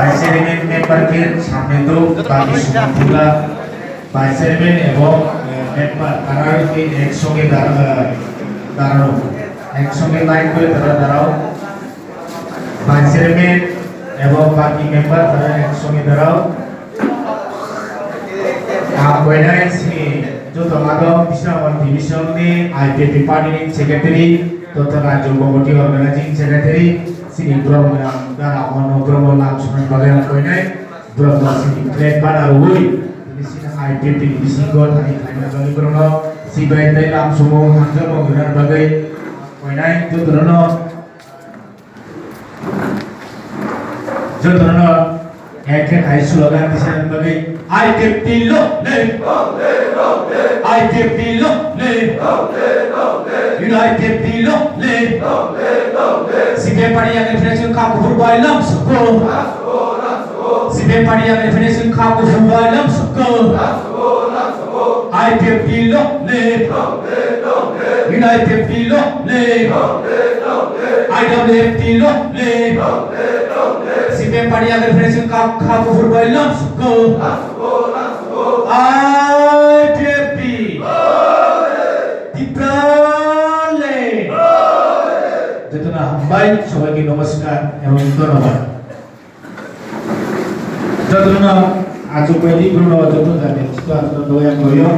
vice chairman মেম্বারকে সামনে তো বাকি সমস্ত ভাইস চেয়ারম্যান এবং মেম্বার তারা একসঙ্গে দাঁড়ানো একসঙ্গে লাইন করে তারা দাঁড়াও ভাইস চেয়ারম্যান এবং বাকি মেম্বার তারা একসঙ্গে দাঁড়াও When sini joto magam Bisnawan Division ni IPP Party ni Secretary Toto Rajo Bogoti Organizing Secretary sini program dara ono program langsung bagian koinai program sini trade pada rui di sini IPP di Singgol hari kaya bagi program si bayi tadi langsung hancur menggunakan bagai koinai joto Eken hai slogan di sana bagai IPP lo le IPP lo le IPP lo le Sibe pari yang referensi kamu berbuat lam suko Sibe pari yang referensi kamu berbuat lam suko IPP lo le IPP lo le IWFT lo le Sibe pari yang referensi kamu berbuat lam suko IPP Diprale Jatuna hambai সবাইকে নমস্কার এবং ধন্যবাদ Jatuna আজ কয়েকদিন পুরনো যত জানেন তো আপনারা দয়া করিও